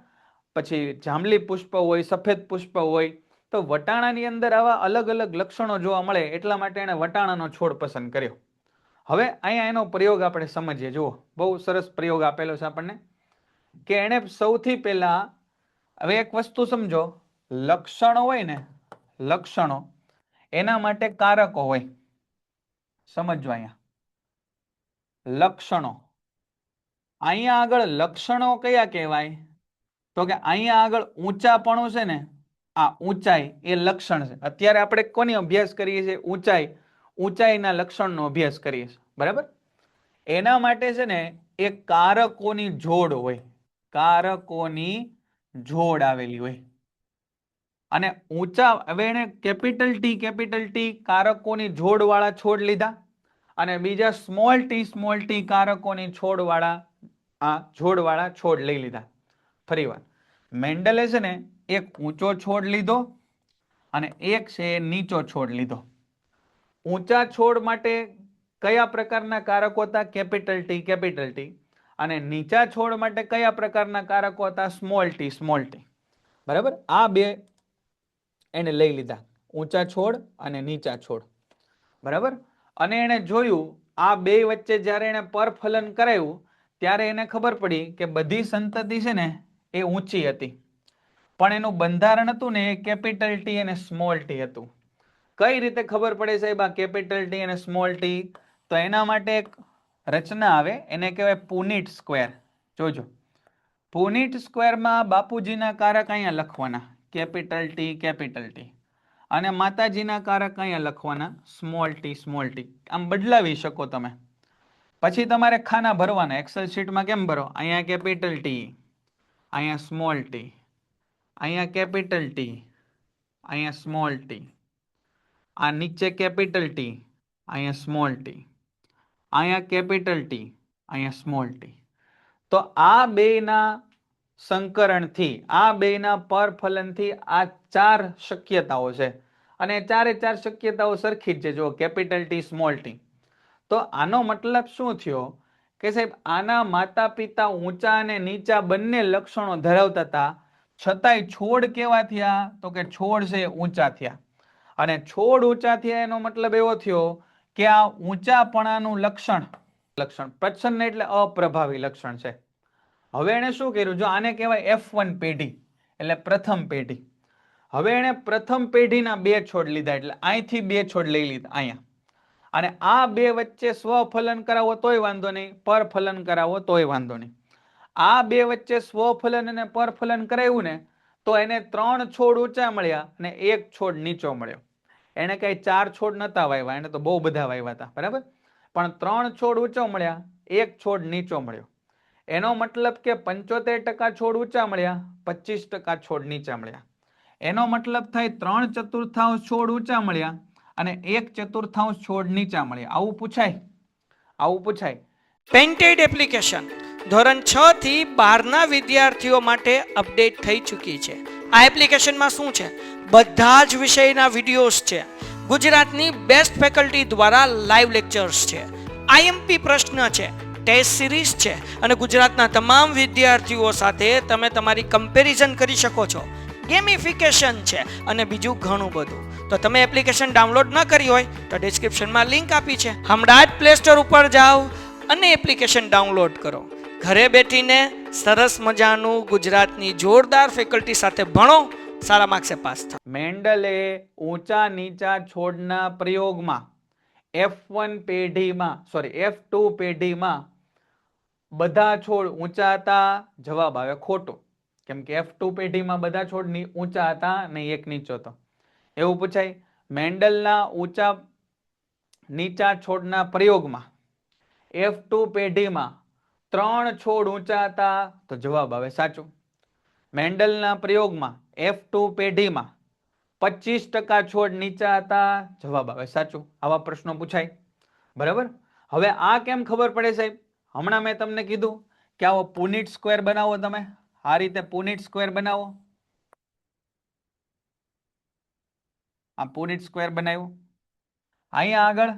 પછી જાંબલી પુષ્પ હોય, સફેદ પુષ્પ હોય. તો વટાણાની અંદર આવા અલગ અલગ લક્ષણો જોવા મળે, એટલા માટે એણે વટાણાનો છોડ પસંદ કર્યો. હવે અહીંયા એનો પ્રયોગ આપણે સમજીએ. જુઓ, બહુ સરસ પ્રયોગ આપેલો છે આપણને, કે એણે સૌથી પહેલા, હવે એક વસ્તુ સમજો, લક્ષણો હોય ને, લક્ષણો એના માટે કારકો હોય. સમજો અહીંયા લક્ષણો, અહીંયા આગળ લક્ષણો કયા કહેવાય? તો કે અહીંયા આગળ ઊંચાપણું છે ને, આ ઊંચાઈ એ લક્ષણ છે. અત્યારે આપણે કોની અભ્યાસ કરીએ છીએ? ઊંચાઈ. ઊંચાઈના લક્ષણનો અભ્યાસ કરીએ છીએ, બરાબર? એના માટે છે ને એક કારકોની જોડ હોય, કારકોની જોડ આવેલી હોય. અને ઊંચા, હવે એને કેપિટલ ટી કારકોની જોડ વાળા છોડ લીધા અને બીજા સ્મોલ ટી કારકોની જોડ વાળા છોડ લઈ લીધા. ફરીવાર મેન્ડલે છે ને એક ઊંચો છોડ લીધો અને એક છે નીચો છોડ લીધો. ઊંચા છોડ માટે કયા પ્રકારના કારકો હતા? Capital T. અને નીચા છોડ માટે કયા પ્રકારના કારકો હતા? Small T. બરાબર? આ બે એને લઈ લીધા, ઊંચા છોડ અને નીચા છોડ, બરાબર? અને એને જોયું, આ બે વચ્ચે જ્યારે એને પરફલન કરાયું ત્યારે એને ખબર પડી કે બધી સંતતિ છે ને એ ઊંચી હતી, પણ એનું બંધારણ હતું ને એ કેપિટલ ટી અને સ્મોલ ટી હતું. કઈ રીતે ખબર પડે સાહેબ આ કેપિટલ ટી અને સ્મોલ ટી? તો એના માટે એક રચના આવે, એને કહેવાય પુનિટ સ્ક્વેર. જોજો, પુનિટ સ્ક્વેરમાં બાપુજીના કારક અહીંયા લખવાના, કેપિટલ ટી, અને માતાજીના કારક અહીંયા લખવાના, સ્મોલ ટી. આમ બદલાવી શકો તમે. પછી તમારે ખાના ભરવાના. એક્સેલ શીટમાં કેમ ભરો? અહીંયા કેપિટલ ટી, અહીંયા સ્મોલ ટી, અહીંયા કેપિટલ ટી, અહીંયા સ્મોલ ટી, આ નીચે કેપિટલ ટી, અહીંયા સ્મોલ ટી, અહીંયા કેપિટલ ટી, અહીંયા સ્મોલ ટી. તો આ બેના સંકરણથી, આ બેના પરફલનથી આ ચાર શક્યતાઓ છે, અને ચારે ચાર શક્યતાઓ સરખી જ છે. જો કેપિટલ ટી, સ્મોલ ટી. તો આનો મતલબ શું થયો? કે સાહેબ આના માતા પિતા ઊંચા અને નીચા બંને લક્ષણો ધરાવતા હતા, છતાંય છોડ કેવા થયા? તો કે છોડ છે ઊંચા થયા. અને છોડ ઊંચા થયા એનો મતલબ એવો થયો કે આ ઊંચાપણાનું લક્ષણ પ્રચ્છન્ન એટલે અપ્રભાવી લક્ષણ છે. હવે એને શું કર્યું? જો આને કહેવાય F1 પેઢી, એટલે પ્રથમ પેઢી. હવે એને પ્રથમ પેઢીના બે છોડ લીધા, એટલે અહીંથી બે છોડ લઈ લીધા અહીંયા. અને આ બે વચ્ચે સ્વફલન કરાવો તોય વાંધો નહીં, પરફલન કરાવો તોય વાંધો નહીં. આ બે વચ્ચે સ્વફલન અને પરફલન કરાવ્યું ને તો એને 3 છોડ ઊંચા મળ્યા અને 1 છોડ નીચો મળ્યો. એને કઈ 4 છોડ નતા વાવ્યા, એને તો બહુ બધા વાવ્યા હતા, બરાબર? પણ 3 છોડ ઊંચો મળ્યા, 1 છોડ નીચો મળ્યો. એનો મતલબ કે 75% છોડ ઊંચા મળ્યા, 25% છોડ નીચા મળ્યા. એનો મતલબ થાય 3/4 છોડ ઊંચા મળ્યા અને 1/4 છોડ નીચા મળ્યા. આવું પૂછાય. પેન્ટેડ એપ્લિકેશન ધોરણ 6 થી 12ના વિદ્યાર્થીઓ માટે અપડેટ થઈ ચૂકી છે. આ એપ્લિકેશનમાં શું છે? બધા જ વિષયના વિડીયોઝ છે. ગુજરાતની બેસ્ટ ફેકલ્ટી દ્વારા લાઈવ લેક્ચર્સ છે, આઈએમપી પ્રશ્ન છે, ટેસ્ટ સિરીઝ છે, અને ગુજરાતના તમામ વિદ્યાર્થીઓ સાથે તમે તમારી કમ્પેરિઝન કરી શકો છો. ગેમિફિકેશન છે અને બીજું ઘણું બધું. તો તમે એપ્લિકેશન ડાઉનલોડ ન કરી હોય તો ડિસ્ક્રિપ્શનમાં લિંક આપી છે, હમણાં જ પ્લે સ્ટોર ઉપર જાઓ અને એપ્લિકેશન ડાઉનલોડ કરો. ઘરે બેઠીને સરસ મજાનું ગુજરાતની જોરદાર ફેકલ્ટી સાથે ભણો, સારા માર્ક્સે પાસ થાઓ. મેન્ડલે ઊંચા નીચા છોડના પ્રયોગમાં F2 પેઢીમાં બધા છોડ ઊંચા હતા, જવાબ આવે ખોટો, કેમ કે F2 પેઢીમાં બધા છોડ ઊંચા હતા ને એક નીચો હતો. એવું પૂછાય. મેન્ડલના નીચા છોડના પ્રયોગમાં F2 પેઢીમાં 3 છોડ ઊંચા હતા, તો જવાબ આવે સાચું. મેન્ડલના પ્રયોગમાં F2 પેઢીમાં 25% છોડ નીચા હતા, જવાબ આવે સાચું. આવા પ્રશ્નો પૂછાય. બરાબર. હવે આ કેમ ખબર પડે સાહેબ? હમણાં મેં તમને કીધું કે આવો પુનિટ સ્ક્વેર બનાવો, તમે આ રીતે પુનિટ સ્ક્વેર બનાવો. આ પુનિટ સ્ક્વેર બનાવ્યું. અહીંયા આગળ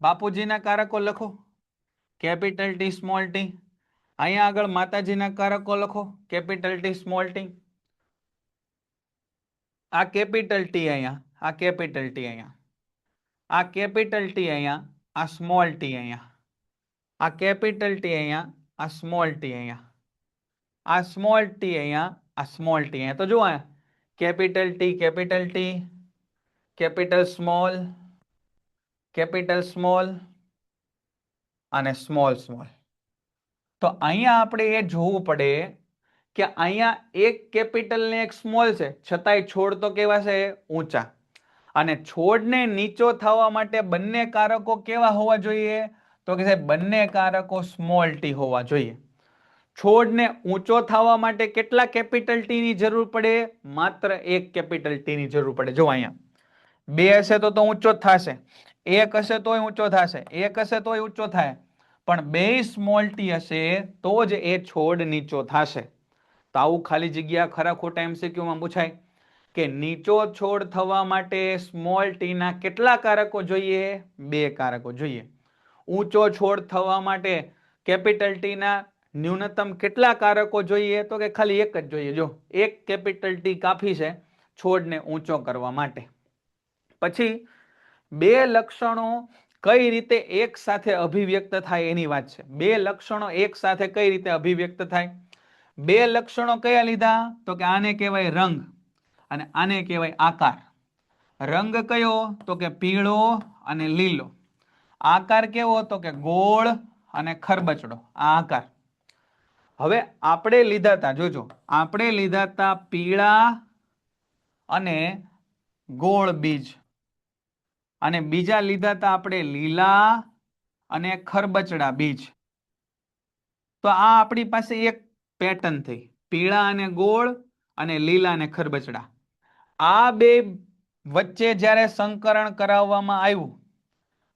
બાપુજીના કારકો લખો, કેપિટલ ટી સ્મોલ ટી. અહીંયા આગળ માતાજીના કારકો લખો, કેપિટલ ટી સ્મોલ ટી. આ કેપિટલ ટી અહીંયા, આ કેપિટલ ટી અહીંયા, આ કેપિટલ ટી અહીંયા, આ સ્મોલ ટી અહીંયા, આ કેપિટલ ટી અહીંયા, આ સ્મોલ ટી અહીંયા, આ સ્મોલ ટી અહીંયા, આ સ્મોલ ટી અહીંયા. તો જુઓ capital T, capital T, capital small, capital small અને સ્મોલ સ્મોલ. તો અહીંયા આપણે એ જોવું પડે કે અહીંયા એક કેપિટલ ને એક સ્મોલ છે, છતાંય છોડ તો કેવા છે? ઊંચા. અને છોડને નીચો થવા માટે બંને કારકો કેવા હોવા જોઈએ? તો કે સાહેબ બંને કારકો સ્મોલ ટી હોવા જોઈએ. છોડને ઊંચો થવા માટે કેટલા કેપિટલ ટી ની જરૂર પડે? માત્ર એક કેપિટલ ટી ની જરૂર પડે. જો અહીંયા 2 હશે તો ઊંચો જ થશે, 1 હશે તોય ઊંચો થશે, 1 હશે તોય ઊંચો થાય, પણ 2 સ્મોલ ટી હશે તો જ એ છોડ નીચો થશે. તો આવું ખાલી જગ્યા ખરા ખોટા MCQ માં પૂછાય કે નીચો છોડ થવા માટે સ્મોલ ટી ના કેટલા કારકો જોઈએ? 2 કારકો જોઈએ. ઊંચો છોડ થવા માટે કેપિટલ ટી ના ન્યૂનતમ કેટલા કારકો જોઈએ? તો કે ખાલી એક જ જોઈએ. જો એક કેપિટલ ટી કાફી છે છોડને ઊંચો કરવા માટે. પછી 2 લક્ષણો કઈ રીતે એક સાથે અભિવ્યક્ત થાય એની વાત છે. 2 લક્ષણો એક સાથે કઈ રીતે અભિવ્યક્ત થાય? 2 લક્ષણો કયા લીધા? તો કે આને કહેવાય રંગ અને આને કહેવાય આકાર. રંગ કયો? તો કે પીળો અને લીલો. આકાર કેવો? તો કે ગોળ અને ખરબચડો. આ આકાર. હવે આપણે લીધા હતા, જોજો, આપણે લીધા હતા પીળા અને ગોળ બીજ, અને બીજા લીધા હતા આપણે લીલા અને ખરબચડા બીજ. તો આ આપણી પાસે એક પેટર્ન થઈ, પીળા અને ગોળ અને લીલા અને ખરબચડા. આ બે વચ્ચે જ્યારે સંકરણ કરાવવામાં આવ્યું,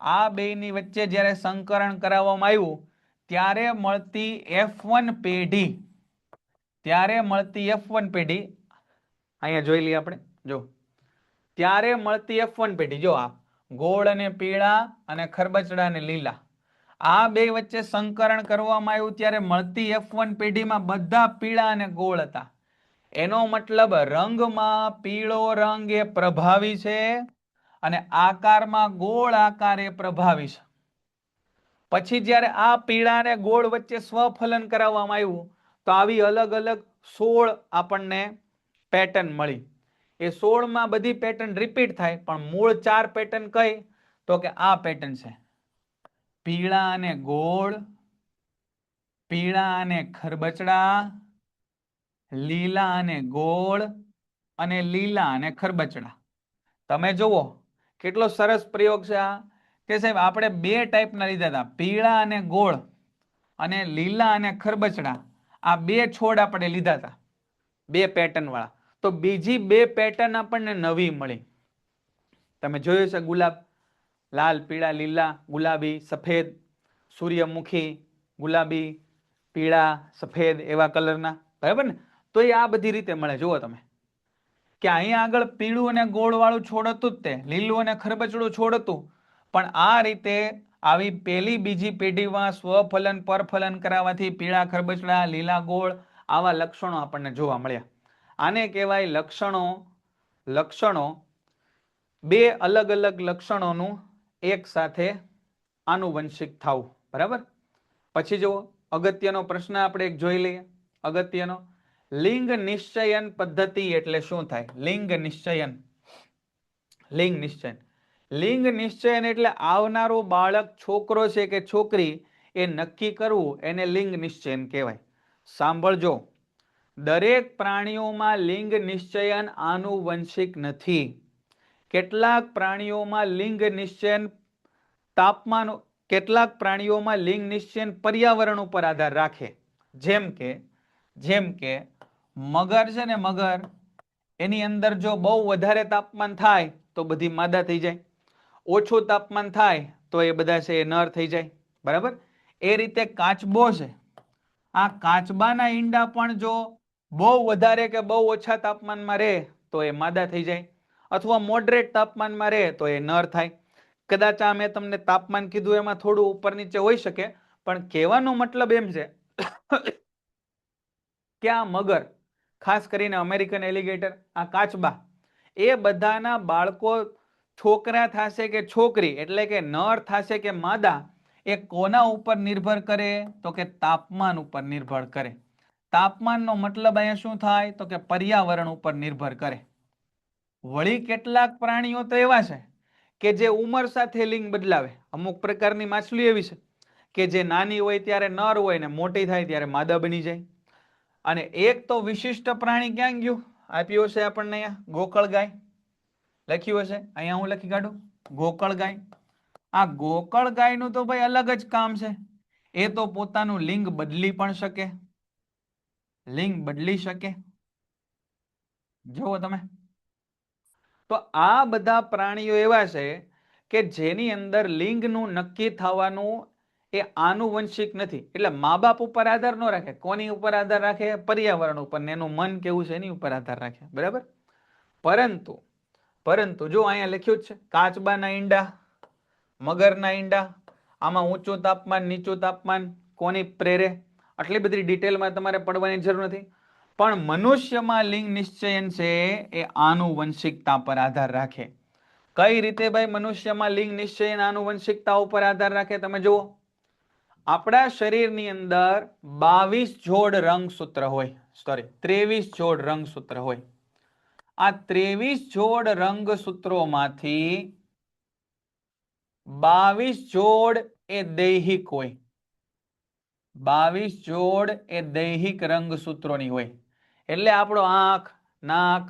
આ બેની વચ્ચે જ્યારે સંકરણ કરાવવામાં આવ્યું ત્યારે મળતી F1 પેઢી, ત્યારે મળતી F1 પેઢી અહીંયા જોઈ લઈએ આપણે. જો ત્યારે મળતી F1 પેઢી, જો આ ગોળ અને પીળા અને ખરબચડા અને લીલા, આ બે વચ્ચે સંકરણ કરવામાં આવ્યું ત્યારે મળતી F1 પેઢીમાં બધા પીળા અને ગોળ હતા. એનો મતલબ રંગમાં પીળો રંગ એ પ્રભાવી છે અને આકારમાં ગોળ આકાર એ પ્રભાવી છે. પછી જ્યારે આ પીળા અને ગોળ વચ્ચે સ્વફલન કરાવવામાં આવ્યું તો આવી અલગ અલગ 16 આપણને પેટર્ન મળી. એ 16 માં બધી પેટર્ન રિપીટ થાય, પણ મૂળ 4 પેટર્ન કઈ? તો કે આ પેટર્ન છે, પીળા અને ગોળ, પીળા અને ખરબચડા, લીલા અને ગોળ અને લીલા અને ખરબચડા. તમે જુઓ કેટલો સરસ પ્રયોગ છે આ, કે સાહેબ આપણે 2 ટાઈપના લીધા હતા, પીળા અને ગોળ અને લીલા અને ખરબચડા. આ 2 છોડ આપણે લીધા હતા, 2 પેટર્ન વાળા. તો બીજી 2 પેટર્ન આપણને નવી મળી. તમે જોયું છે ગુલાબ, લાલ, પીળા, લીલા, ગુલાબી, સફેદ, સૂર્યમુખી, ગુલાબી, પીળા, સફેદ, એવા કલરના, બરાબર ને? તો એ આ બધી રીતે મળે. જુઓ તમે કે અહીંયા આગળ પીળું અને ગોળ વાળું છોડ હતું, તે લીલું અને ખરબચડું છોડ હતું, પણ આ રીતે આવી પહેલી બીજી પેઢીમાં સ્વફલન પરફલન કરાવવાથી પીળા ખરબચડા, લીલા ગોળ, આવા લક્ષણો આપણને જોવા મળ્યા. આને કહેવાય લક્ષણો 2 અલગ અલગ લક્ષણોનું એક સાથે આનુવંશિક થવું. બરાબર. પછી જુઓ અગત્યનો પ્રશ્ન આપણે એક જોઈ લઈએ. અગત્યનો, લિંગ નિશ્ચયન પદ્ધતિ એટલે શું થાય? લિંગ નિશ્ચયન. લિંગ નિશ્ચયન. લિંગ નિશ્ચયન એટલે આવનારું બાળક છોકરો છે કે છોકરી એ નક્કી કરવું એને લિંગ નિશ્ચયન કહેવાય. સાંભળજો, દરેક પ્રાણીઓમાં લિંગ નિશ્ચયન આનુવંશિક નથી. કેટલાક પ્રાણીઓમાં લિંગ નિશ્ચયન તાપમાન, કેટલાક પ્રાણીઓમાં લિંગ નિશ્ચયન પર્યાવરણ ઉપર આધાર રાખે. જેમ કે મગર છે ને, મગર એની અંદર જો બહુ વધારે તાપમાન થાય તો બધી માદા થઈ જાય, ઓછું તાપમાન થાય તો એ બધા છે એ નર થઈ જાય. બરાબર? એ રીતે કાચબો છે, આ કાચબાના ઈંડા પણ જો બહુ વધારે કે બહુ ઓછા તાપમાનમાં રહે તો એ માદા થઈ જાય, અથવા મોડરેટ તાપમાનમાં રહે તો એ નર થાય. કદાચ આ મેં તમને તાપમાન કીધું એમાં થોડું ઉપર નીચે હોઈ શકે, પણ કહેવાનો મતલબ એમ છે કે આ મગર, ખાસ કરીને અમેરિકન એલિગેટર, આ કાચબા, એ બધાના બાળકો છોકરા થશે કે છોકરી, એટલે કે નર થશે કે માદા, એ કોના ઉપર નિર્ભર કરે? તો કે તાપમાન ઉપર નિર્ભર કરે. તાપમાનનો મતલબ અહીંયા શું થાય? તો કે પર્યાવરણ ઉપર નિર્ભર કરે. વળી કેટલાક પ્રાણીઓ તો એવા છે કે જે ઉંમર સાથે લિંગ બદલાવે. અમુક પ્રકારની માછલી એવી છે કે જે નાની હોય ત્યારે નર હોય ને મોટી થાય ત્યારે માદા બની જાય. અને એક તો વિશિષ્ટ પ્રાણી ક્યાં ગયું? આપ્યું હશે આપણને અહીંયા, ગોકળ ગાય લખ્યું હશે અહીંયા, હું લખી કાઢું, ગોકળ ગાય. આ ગોકળ ગાયનું તો ભાઈ અલગ જ કામ છે. એ તો પોતાનું લિંગ બદલી પણ શકે, લિંગ બદલી શકે. જુઓ તમે, તો આ બધા પ્રાણીઓ એવા છે કે જેની અંદર લિંગનું નક્કી થવાનું એ આનુવંશિક નથી. એટલે મા બાપ ઉપર આધાર ન રાખે. કોની ઉપર આધાર રાખે? પર્યાવરણ ઉપર, ને એનું મન કેવું છે એની ઉપર આધાર રાખે. બરાબર? પરંતુ જો અહીંયા લખ્યું જ છે, કાચબાના ઈંડા, મગરના ઈંડા, આમાં ઊંચું તાપમાન નીચું તાપમાન કોની પ્રેરે? આટલી બધી ડિટેલમાં તમારે પડવાની જરૂર નથી. પણ મનુષ્યમાં લિંગ નિશ્ચયન છે એ આનુવંશિકતા પર આધાર રાખે. કઈ રીતે ભાઈ મનુષ્યમાં લિંગ નિશ્ચયન આનુવંશિકતા ઉપર આધાર રાખે? તમે જુઓ, આપણા શરીરની અંદર 22 જોડ રંગસૂત્ર હોય, સોરી 23 જોડ રંગસૂત્ર હોય. આ 23 જોડ રંગસૂત્રોમાંથી 22 જોડ એ દૈહિક હોય. 22 જોડ એ દૈહિક રંગસૂત્રોની હોય. એટલે આપણો આંખ, નાક,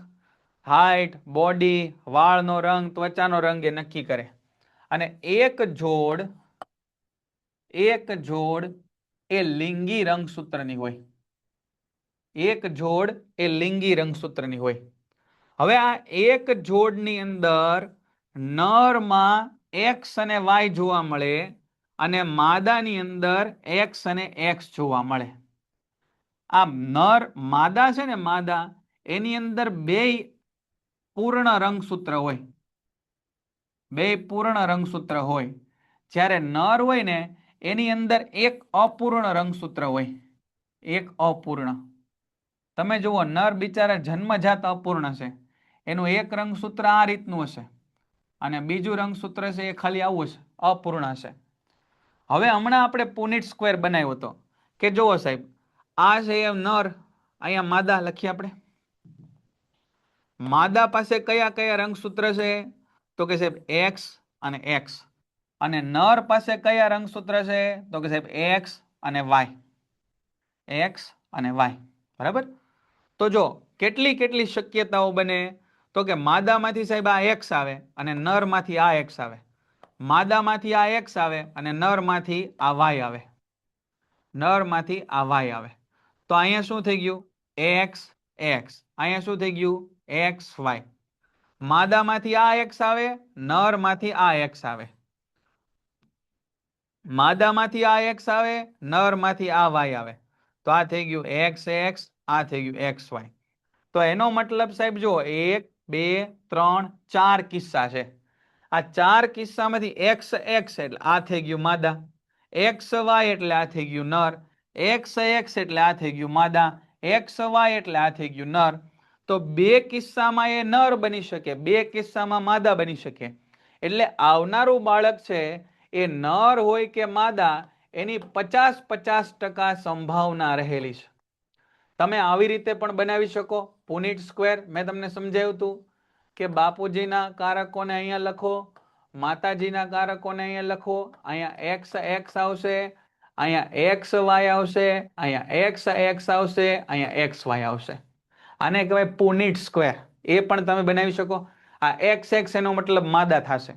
હાઈટ, બોડી, વાળનો રંગ, ત્વચાનો રંગ એ નક્કી કરે. અને એક જોડ એ લિંગી રંગસૂત્રની હોય. એક જોડ એ લિંગી રંગસૂત્રની હોય. હવે આ એક જોડની અંદર નરમાં એક્સ અને વાય જોવા મળે, અને માદાની અંદર એક્સ અને એક્સ જોવા મળે. આ નર માદા છે ને, માદા, એની અંદર બે પૂર્ણ રંગસૂત્ર હોય, બે પૂર્ણ રંગસૂત્ર હોય. જ્યારે નર હોય ને એની અંદર એક અપૂર્ણ રંગસૂત્ર હોય, એક અપૂર્ણ. તમે જુઓ, નર બિચારા જન્મજાત અપૂર્ણ છે, એનું એક રંગસૂત્ર આ રીતનું હશે, અને બીજું રંગસૂત્ર છે એ ખાલી આવું હશે, અપૂર્ણ હશે. હવે હમણાં આપણે પુનિટ સ્ક્વેર બનાવ્યો હતો કે જુઓ સાહેબ, આ છે એ નર, અહીંયા માદા લખીએ આપણે. માદા પાસે કયા કયા રંગસૂત્ર છે? તો કે સાહેબ એક્સ અને એક્સ. અને નર પાસે કયા રંગસૂત્ર છે? તો કે સાહેબ એક્સ અને વાય, એક્સ અને વાય. બરાબર? તો જો કેટલી કેટલી શક્યતાઓ બને, તો કે માદામાંથી સાહેબ આ એક્સ આવે અને નરમાંથી આ એક્સ આવે, માદામાંથી આ એક્સ આવે અને નરમાંથી આ વાય આવે, નરમાંથી આ વાય આવે. તો અહીંયા શું થઈ ગયું? X x. અહીંયા શું થઈ ગયું? X Y. માદામાંથી આ એક્સ આવે, નરમાંથી આ એક્સ આવે, માદામાંથી આ એક્સ આવે, નરમાંથી આ વાય આવે. તો આ થઈ ગયું એક્સ એક્સ, આ થઈ ગયું એક્સ વાય. તો એનો મતલબ સાહેબ જો 1 2 3 4 કિસ્સા છે. આ 4 કિસ્સામાંથી એક્સ એક્સ એટલે આ થઈ ગયું માદા, એક્સ વાય એટલે આ થઈ ગયું નર, એક્સ એક્સ એટલે આ થઈ ગયું માદા, એક્સ વાય એટલે આ થઈ ગયું નર. તો બે કિસ્સામાં એ નર બની શકે, બે કિસ્સામાં માદા બની શકે. એટલે આવનારું બાળક છે એ નર હોય કે માદા, એની 50-50% સંભાવના રહેલી છે. તમે આવી રીતે પણ બનાવી શકો. પુનિટ સ્ક્વેર મેં તમને સમજાવ્યું હતું કે બાપુજીના કારકોને અહીંયા લખો, માતાજીના કારકોને અહીંયા લખો, અહીંયા એક્સ એક્સ આવશે, અહીંયા એક્સ વાય આવશે, અહીંયા એક્સ એક્સ આવશે, અહીંયા એક્સ વાય આવશે. આને કહેવાય પુનિટ સ્ક્વેર. એ પણ તમે બનાવી શકો. આ એક્સ એક્સ એનો મતલબ માદા થશે.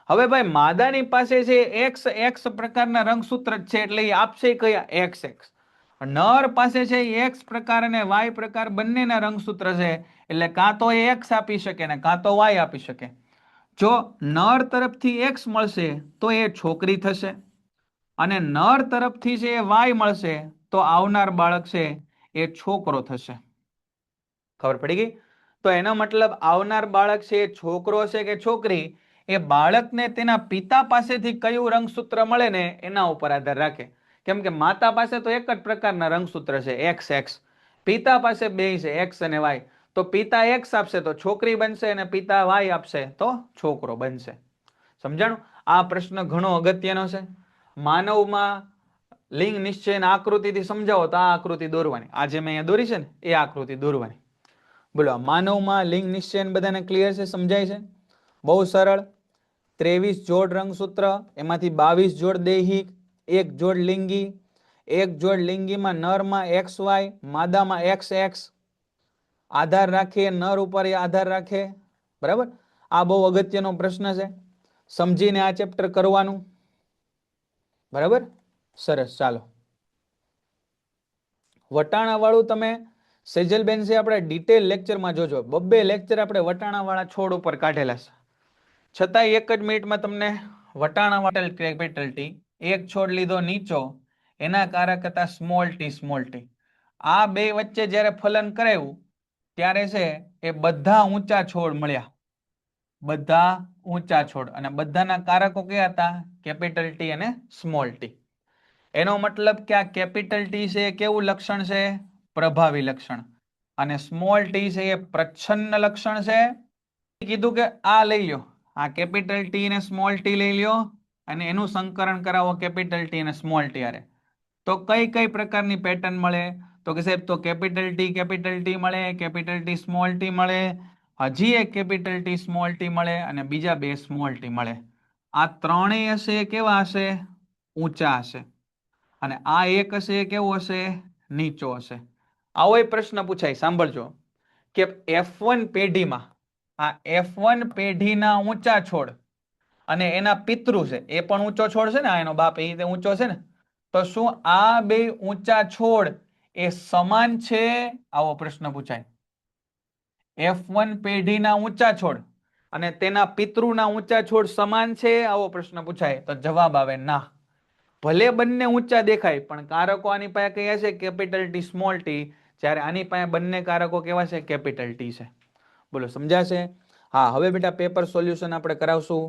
હવે ભાઈ માદાની પાસે છે એક્સ એક્સ પ્રકારના રંગસૂત્ર જ છે એટલે એ આપશે કયા એક્સ એક્સ. નર પાસે છે એક્સ પ્રકાર અને વાય પ્રકાર બંનેના રંગસૂત્ર છે એટલે કાં તો એ એક્સ આપી શકે ને કાં તો વાય આપી શકે. જો નર તરફથી એક્સ મળશે તો એ છોકરી થશે અને નર તરફથી છે એ વાય મળશે તો આવનાર બાળક છે એ છોકરો થશે. ખબર પડી ગઈ? તો એનો મતલબ આવનાર બાળક છે એ છોકરો છે કે છોકરી એ બાળકને તેના પિતા પાસેથી કયું રંગસૂત્ર મળે ને એના ઉપર આધાર રાખે. કેમ કે માતા પાસે તો એક જ પ્રકારના રંગસૂત્ર છે એક્સ એક્સ, પિતા પાસે બે છે એક્સ અને વાય. તો પિતા એક્સ આપશે તો છોકરી બનશે અને પિતા વાય આપશે તો છોકરો બનશે. સમજાણું? આ પ્રશ્ન ઘણો અગત્યનો છે. માનવમાં લિંગ નિશ્ચયના આકૃતિથી સમજાવો તો આ આકૃતિ દોરવાની. આ જે મેં અહીંયા દોરી છે ને એ આકૃતિ દોરવાની. બોલો, માનવમાં લિંગ નિશ્ચય બધાને ક્લિયર છે? સમજાય છે? બહુ સરળ. 23 જોડ રંગસૂત્ર, એમાંથી 22 જોડ દૈહિક, 1 જોડ લિંગી. 1 જોડ લિંગીમાં નરમાં એક્સ વાય, માદામાં એક્સ એક્સ. આધાર રાખે નર ઉપર એ આધાર રાખે. બરાબર? આ બહુ અગત્યનો પ્રશ્ન છે. સમજીને આ ચેપ્ટર કરવાનું. બરાબર? સરસ. ચાલો, વટાણા વાળું તમે સેજલબેન છે આપણે ડિટેલ લેક્ચરમાં જોજો. 2 લેક્ચર આપણે વટાણા વાળા છોડ ઉપર કાઢેલા છે. છતાંય એક જ મિનિટમાં તમને વટાણા વાળા કેપિટલ ટી, એક છોડ લીધો નીચો, એના કારક હતા સ્મોલ ટી. આ બે વચ્ચે જ્યારે ફલન કરાયું ત્યારે છે એ બધા ઊંચા છોડ મળ્યા. બધા ઊંચા છોડ અને બધાના કારકો કયા હતા? કેપિટલ ટી અને સ્મોલ ટી. એનો મતલબ કે આ કેપિટલ ટી છે એ કેવું લક્ષણ છે? પ્રભાવી લક્ષણ. અને સ્મોલ ટી છે એ પ્રચ્છન્ન લક્ષણ છે. કીધું કે આ લઈ લો, આ કેપિટલ ટી ને સ્મોલ ટી લઈ લો અને એનું સંકરણ કરાવો કેપિટલ ટી અને સ્મોલ ટી હારે. તો કઈ કઈ પ્રકારની પેટર્ન મળે? તો કે સાહેબ તો કેપિટલ ટી મળે, કેપિટલ ટી સ્મોલ ટી મળે, હજી એક કેપિટલ ટી સ્મોલ ટી મળે અને બીજા 2 સ્મોલ ટી મળે. આ ત્રણેય હશે કેવા હશે? ઊંચા હશે. અને આ એક હશે કેવો હશે? નીચો હશે. આવો પ્રશ્ન પૂછાય, સાંભળજો, કે F1 પેઢીમાં આ F1 પેઢીના ઊંચા છોડ અને એના પિતૃ છે એ પણ ઊંચો છોડ છે ને, આ એનો બાપ એ રીતે ઊંચો છે ને, તો શું આ બે ઊંચા છોડ એ સમાન છે? આવો પ્રશ્ન પૂછાય. F1 પેઢીના ઊંચા છોડ અને તેના પિતૃના ઊંચા છોડ સમાન છે? આવો પ્રશ્ન પૂછાય તો જવાબ આવે ના. ભલે બંને ઊંચા દેખાય પણ કારકો આની પાસે કયા છે? કેપિટલ ટી સ્મોલ ટી, જ્યારે આની પાસે બંને કારકો કેવા છે? કેપિટલ ટી છે. બોલો, સમજાશે? હા, હવે બેટા પેપર સોલ્યુશન આપણે કરાવશું.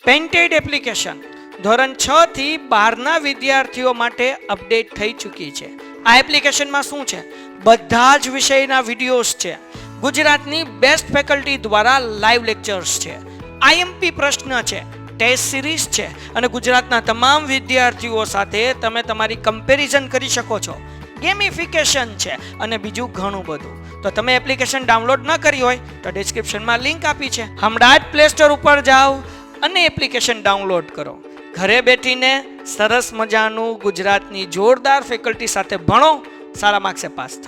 પેઇન્ટેડ એપ્લિકેશન ધોરણ 6 થી 12ના વિદ્યાર્થીઓ માટે અપડેટ થઈ ચૂકી છે. આ એપ્લિકેશનમાં શું છે? બધા જ વિષયના વિડીયોઝ છે. ગુજરાતની બેસ્ટ ફેકલ્ટી દ્વારા લાઈવ લેક્ચર્સ છે. આઈએમપી પ્રશ્ન છે, ટેસ્ટ સિરીઝ છે અને ગુજરાતના તમામ વિદ્યાર્થીઓ સાથે તમે તમારી કમ્પેરિઝન કરી શકો છો. ગેમિફિકેશન છે અને બીજું ઘણું બધું. તો તમે એપ્લિકેશન ડાઉનલોડ ન કરી હોય તો ડિસ્ક્રિપ્શનમાં લિંક આપી છે. હમણાં જ પ્લે સ્ટોર ઉપર જાઓ અને એપ્લિકેશન ડાઉનલોડ કરો. ઘરે બેઠીને સરસ મજાનું ગુજરાતની જોરદાર ફેકલ્ટી સાથે ભણો, સારા માર્ક્સે પાસ થાઓ.